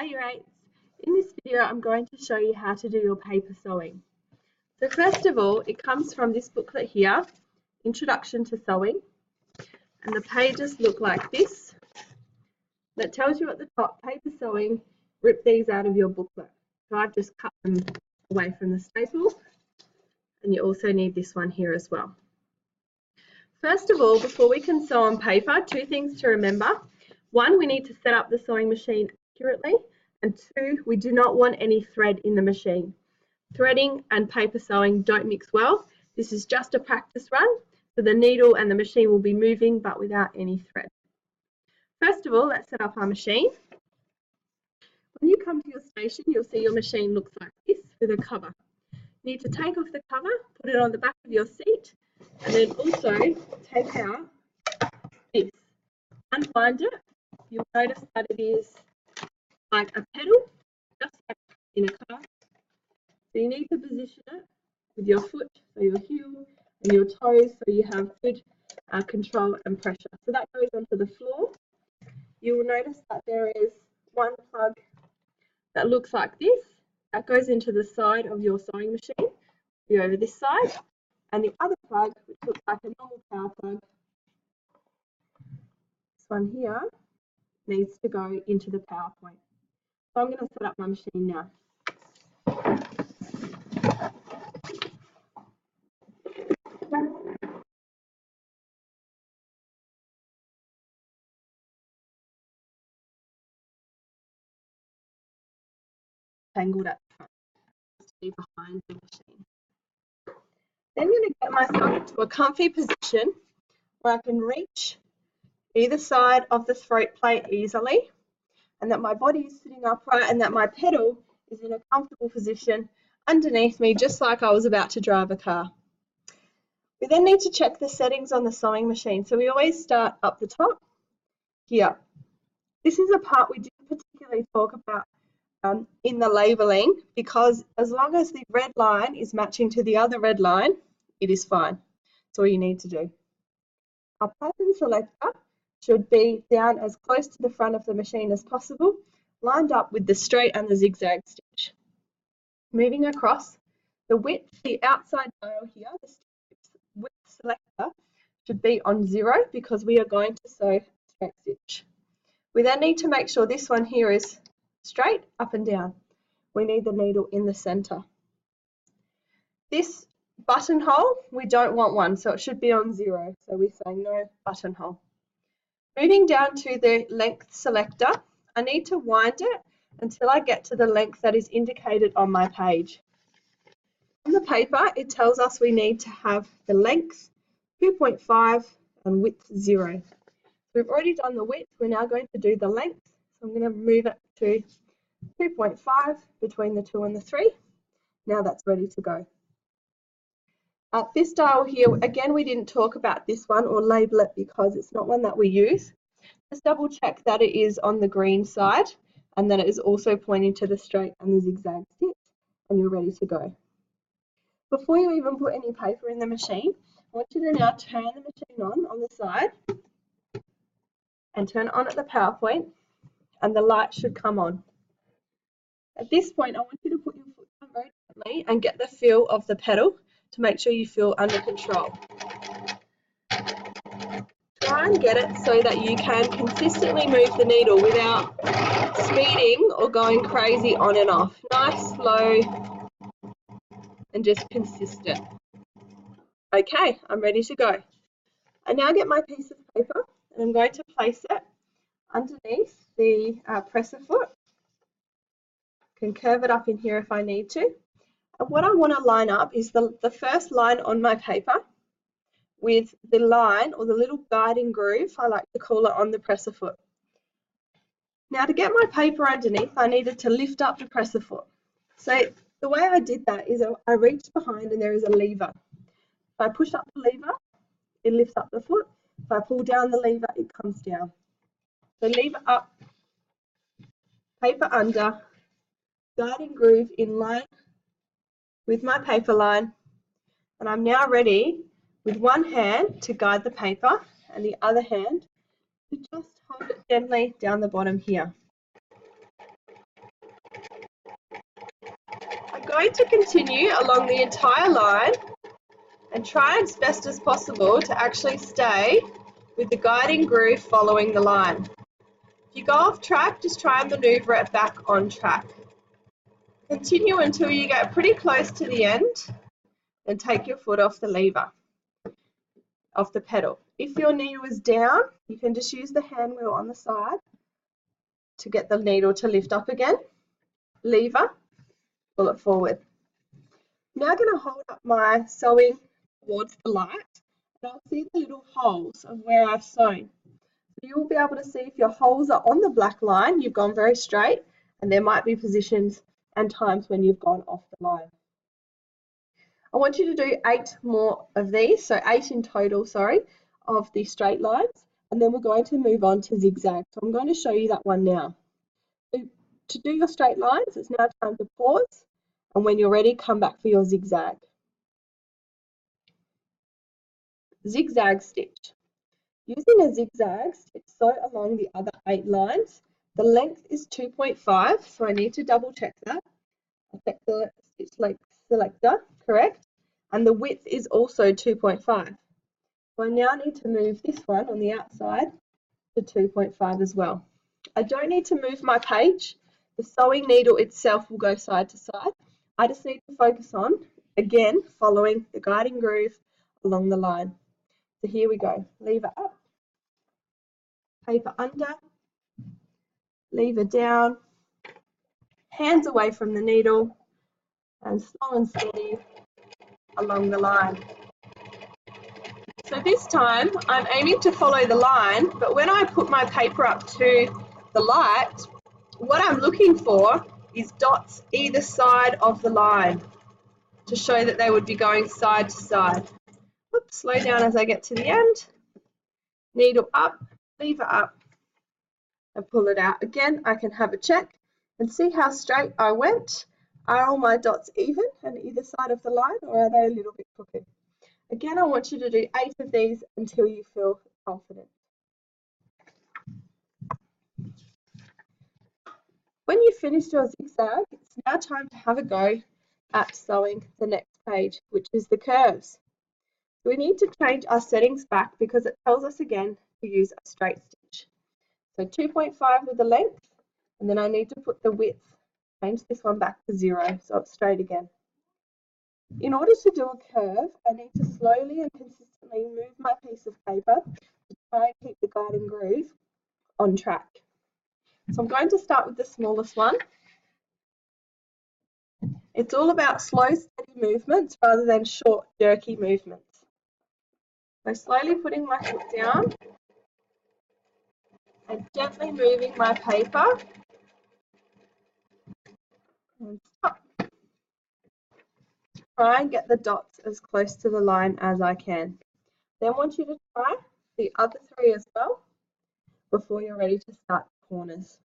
Hi, year 8s. In this video, I'm going to show you how to do your paper sewing. So first of all, it comes from this booklet here, Introduction to Sewing, and the pages look like this. That tells you at the top, paper sewing, rip these out of your booklet. So I've just cut them away from the staple, and you also need this one here as well. First of all, before we can sew on paper, two things to remember. One, we need to set up the sewing machine accurately, and two, we do not want any thread in the machine. Threading and paper sewing don't mix well. This is just a practice run, so the needle and the machine will be moving but without any thread. First of all, let's set up our machine. When you come to your station, you'll see your machine looks like this with a cover. You need to take off the cover, put it on the back of your seat, and then also take out this. Unwind it. You'll notice that it is like a pedal, just like in a car. So you need to position it with your foot, so your heel, and your toes, so you have good control and pressure. So that goes onto the floor. You will notice that there is one plug that looks like this. That goes into the side of your sewing machine. You're over this side. And the other plug, which looks like a normal power plug, this one here, needs to go into the power point. So I'm going to set up my machine now. Tangled at the front, to be behind the machine. Then I'm going to get myself to a comfy position where I can reach either side of the throat plate easily, and that my body is sitting upright and that my pedal is in a comfortable position underneath me, just like I was about to drive a car. We then need to check the settings on the sewing machine. So we always start up the top here. This is a part we didn't particularly talk about in the labelling, because as long as the red line is matching to the other red line, it is fine. That's all you need to do. Our pattern selector should be down as close to the front of the machine as possible, lined up with the straight and the zigzag stitch. Moving across, the width, the outside dial here, the width selector, should be on 0 because we are going to sew straight stitch. We then need to make sure this one here is straight up and down. We need the needle in the center. This buttonhole, we don't want one, so it should be on 0. So we say no buttonhole. Moving down to the length selector, I need to wind it until I get to the length that is indicated on my page. On the paper, it tells us we need to have the length 2.5 and width 0. We've already done the width, we're now going to do the length. So I'm going to move it to 2.5 between the 2 and the 3. Now that's ready to go. This dial here, again, we didn't talk about this one or label it because it's not one that we use. Just double check that it is on the green side and that it is also pointing to the straight and the zigzag stitch, and you're ready to go. Before you even put any paper in the machine, I want you to now turn the machine on the side and turn it on at the power point, and the light should come on. At this point, I want you to put your foot down very gently and get the feel of the pedal to make sure you feel under control. Try and get it so that you can consistently move the needle without speeding or going crazy on and off. Nice, slow, and just consistent. Okay, I'm ready to go. I now get my piece of paper and I'm going to place it underneath the presser foot. Can curve it up in here if I need to. And what I want to line up is the first line on my paper with the line or the little guiding groove, I like to call it, on the presser foot. Now to get my paper underneath, I needed to lift up the presser foot. So the way I did that is I reached behind and there is a lever. If I push up the lever, it lifts up the foot. If I pull down the lever, it comes down. So lever up, paper under, guiding groove in line with my paper line, and I'm now ready with one hand to guide the paper and the other hand to just hold it gently down the bottom here. going to continue along the entire line and try as best as possible to actually stay with the guiding groove following the line. If you go off track, just try and maneuver it back on track. Continue until you get pretty close to the end and take your foot off the lever, off the pedal. If your needle is down, you can just use the hand wheel on the side to get the needle to lift up again. Lever, pull it forward. Now I'm going to hold up my sewing towards the light and I'll see the little holes of where I've sewn. So you will be able to see if your holes are on the black line, you've gone very straight, and there might be positions and times when you've gone off the line. I want you to do 8 more of these, so 8 in total, of the straight lines, and then we're going to move on to zigzag. So I'm going to show you that one now. So to do your straight lines, it's now time to pause, and when you're ready, come back for your zigzag. Zigzag stitch. Using a zigzag stitch, sew along the other 8 lines. The length is 2.5, so I need to double check that. I'll check the stitch length selector, correct, and the width is also 2.5. So I now need to move this one on the outside to 2.5 as well. I don't need to move my page. The sewing needle itself will go side to side. I just need to focus on, again, following the guiding groove along the line. So here we go. Lever up, paper under, lever down, hands away from the needle, and slow and steady along the line. So this time I'm aiming to follow the line, but when I put my paper up to the light, what I'm looking for is dots either side of the line to show that they would be going side to side. Oops, slow down as I get to the end. Needle up, lever up, and pull it out. Again, I can have a check and see how straight I went. Are all my dots even on either side of the line, or are they a little bit crooked? Again, I want you to do 8 of these until you feel confident. When you've finished your zigzag, it's now time to have a go at sewing the next page, which is the curves. We need to change our settings back because it tells us again to use a straight stitch. So 2.5 with the length, and then I need to put the width, change this one back to 0, so it's straight again. In order to do a curve, I need to slowly and consistently move my piece of paper to try and keep the guiding groove on track. So I'm going to start with the smallest one. It's all about slow, steady movements rather than short, jerky movements. So slowly putting my foot down and gently moving my paper and stop. Try and get the dots as close to the line as I can. Then I want you to try the other 3 as well before you're ready to start the corners.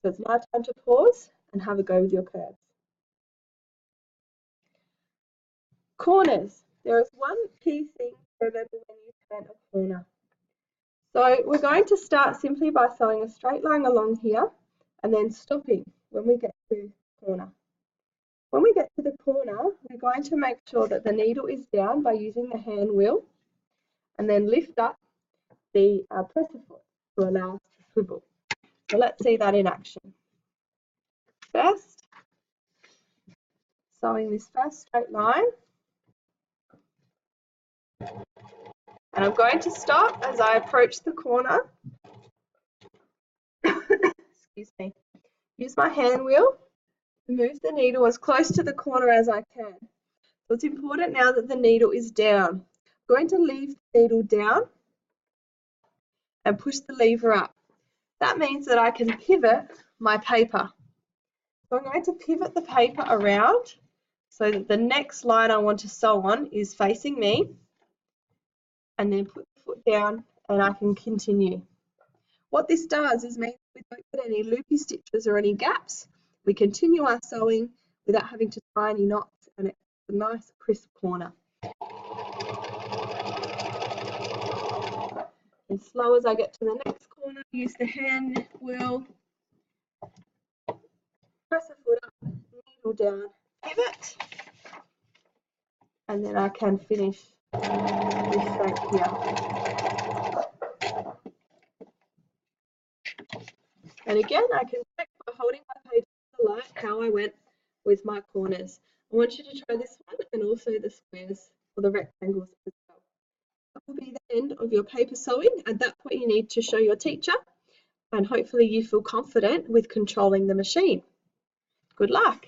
So it's now time to pause and have a go with your curves. Corners. There is one key thing to remember when you turn a corner. So we're going to start simply by sewing a straight line along here and then stopping when we get to the corner. When we get to the corner, we're going to make sure that the needle is down by using the hand wheel and then lift up the presser foot to allow us to swivel. So let's see that in action. First, sewing this first straight line. And I'm going to stop as I approach the corner. Excuse me. Use my hand wheel to move the needle as close to the corner as I can. So it's important now that the needle is down. I'm going to leave the needle down and push the lever up. That means that I can pivot my paper. So I'm going to pivot the paper around so that the next line I want to sew on is facing me, and then put the foot down and I can continue. What this does is mean we don't get any loopy stitches or any gaps. We continue our sewing without having to tie any knots, and it's a nice crisp corner. And slow as I get to the next corner, use the hand wheel, press the foot up, needle down, it. And then I can finish this shape here. And again, I can check by holding my page to the light how I went with my corners. I want you to try this one and also the squares or the rectangles as well. That will be the end of your paper sewing. At that point, you need to show your teacher, and hopefully you feel confident with controlling the machine. Good luck.